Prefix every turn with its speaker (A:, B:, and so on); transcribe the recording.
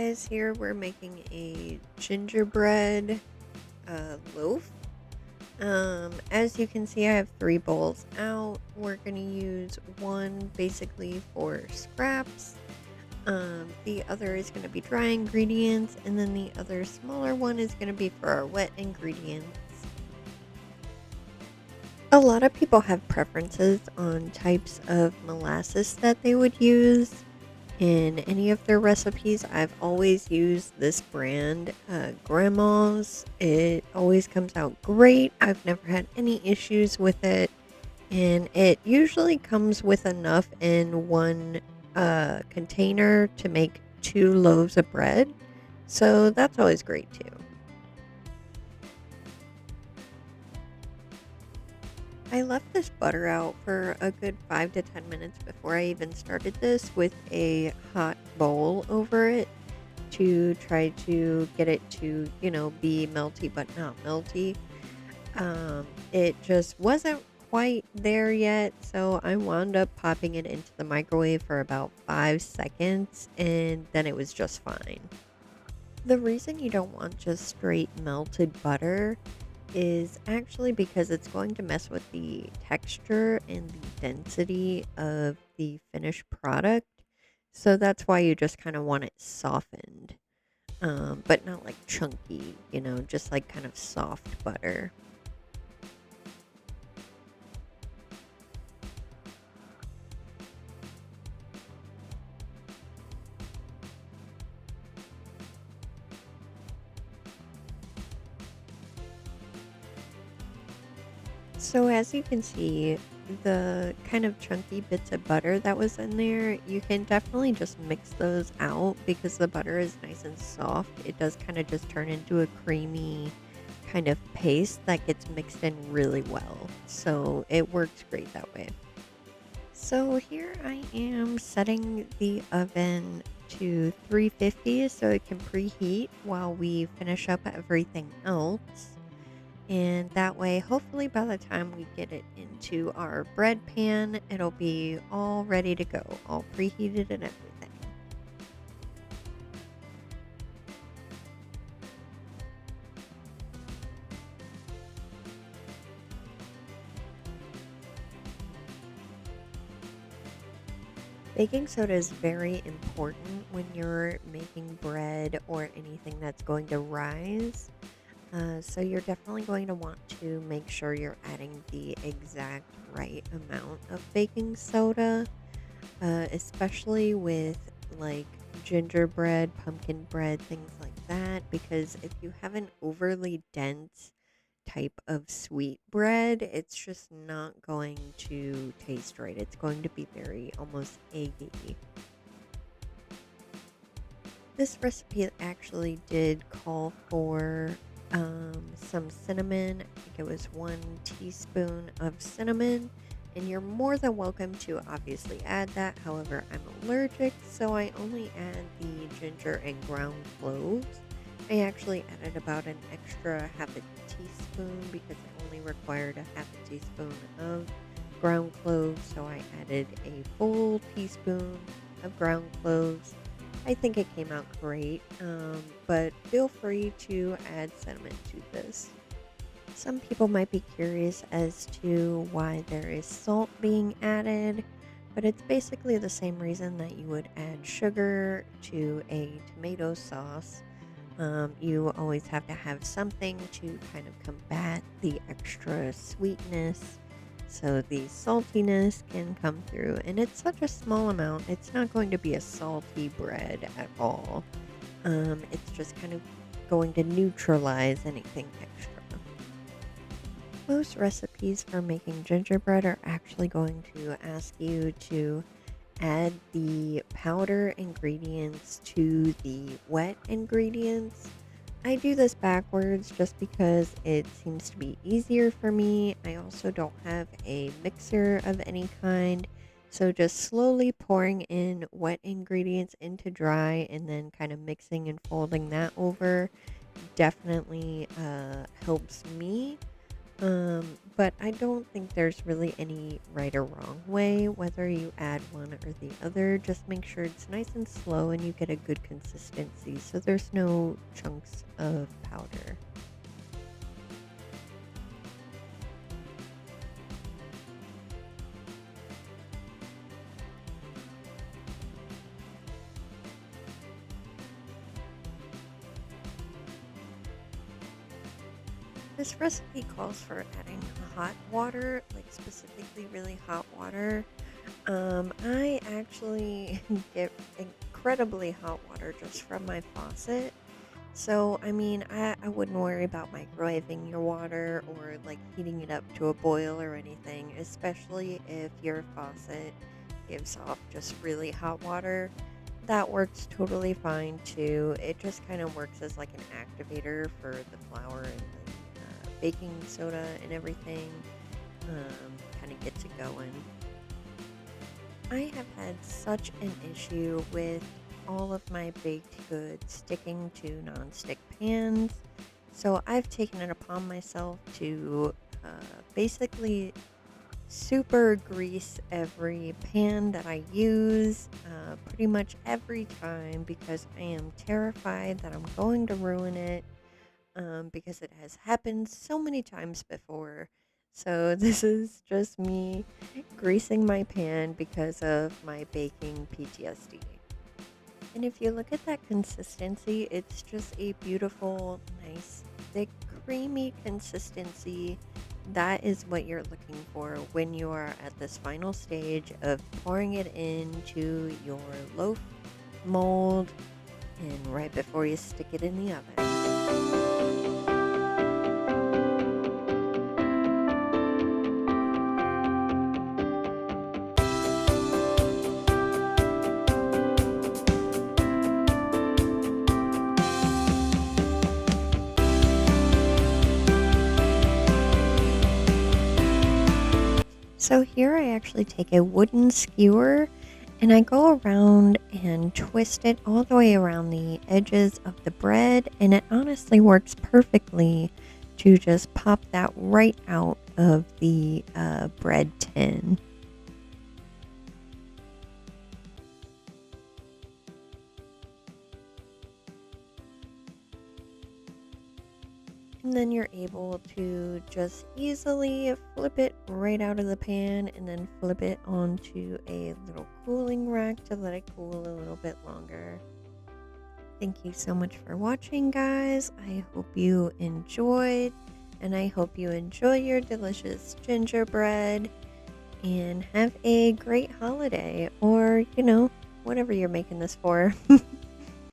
A: guys, here we're making a gingerbread loaf. As you can see, I have 3 bowls out. We're going to use one basically for scraps. The other is going to be dry ingredients, and then the other smaller one is going to be for our wet ingredients. A lot of people have preferences on types of molasses that they would use in any of their recipes. I've always used this brand, Grandma's. It always comes out great. I've never had any issues with it, and it usually comes with enough in one container to make 2 loaves of bread. So that's always great too. I left this butter out for a good 5 to 10 minutes before I even started this with a hot bowl over it to try to get it to, be melty but not melty. It just wasn't quite there yet, so I wound up popping it into the microwave for about 5 seconds and then it was just fine. The reason you don't want just straight melted butter is actually because it's going to mess with the texture and the density of the finished product. So that's why you just kind of want it softened, but not like chunky, just like kind of soft butter. So as you can see, the kind of chunky bits of butter that was in there, you can definitely just mix those out because the butter is nice and soft. It does kind of just turn into a creamy kind of paste that gets mixed in really well. So it works great that way. So here I am setting the oven to 350 so it can preheat while we finish up everything else. And that way, hopefully by the time we get it into our bread pan, it'll be all ready to go, all preheated and everything. Baking soda is very important when you're making bread or anything that's going to rise. So you're definitely going to want to make sure you're adding the exact right amount of baking soda, especially with like gingerbread, pumpkin bread, things like that. Because if you have an overly dense type of sweet bread, it's just not going to taste right. It's going to be very almost eggy. This recipe actually did call for some cinnamon. I think it was 1 teaspoon of cinnamon, and you're more than welcome to obviously add that. However, I'm allergic, so I only add the ginger and ground cloves. I actually added about an extra half a teaspoon because it only required a half a teaspoon of ground cloves, so I added a full teaspoon of ground cloves. I think it came out great, but feel free to add cinnamon to this. Some people might be curious as to why there is salt being added, but it's basically the same reason that you would add sugar to a tomato sauce. You always have to have something to kind of combat the extra sweetness so the saltiness can come through. And it's such a small amount, it's not going to be a salty bread at all. It's just kind of going to neutralize anything extra. Most recipes for making gingerbread are actually going to ask you to add the powder ingredients to the wet ingredients. I do this backwards just because it seems to be easier for me. I also don't have a mixer of any kind. So just slowly pouring in wet ingredients into dry and then kind of mixing and folding that over definitely helps me. But I don't think there's really any right or wrong way, whether you add one or the other. Just make sure it's nice and slow and you get a good consistency so there's no chunks of powder. This recipe calls for adding hot water, like specifically really hot water. I actually get incredibly hot water just from my faucet. So, I mean, I wouldn't worry about microwaving your water or like heating it up to a boil or anything, especially if your faucet gives off just really hot water. That works totally fine too. It just kind of works as like an activator for the flour and the baking soda and everything. Kind of gets it going. I have had such an issue with all of my baked goods sticking to nonstick pans. So I've taken it upon myself to basically super grease every pan that I use pretty much every time because I am terrified that I'm going to ruin it because it has happened so many times before. So this is just me greasing my pan because of my baking PTSD. And if you look at that consistency, it's just a beautiful, nice, thick, creamy consistency. That is what you're looking for when you are at this final stage of pouring it into your loaf mold and right before you stick it in the oven. So here I actually take a wooden skewer and I go around and twist it all the way around the edges of the bread, and it honestly works perfectly to just pop that right out of the bread tin. And then you're able to just easily flip it right out of the pan and then flip it onto a little cooling rack to let it cool a little bit longer. Thank you so much for watching, guys. I hope you enjoyed, and I hope you enjoy your delicious gingerbread and have a great holiday or, whatever you're making this for.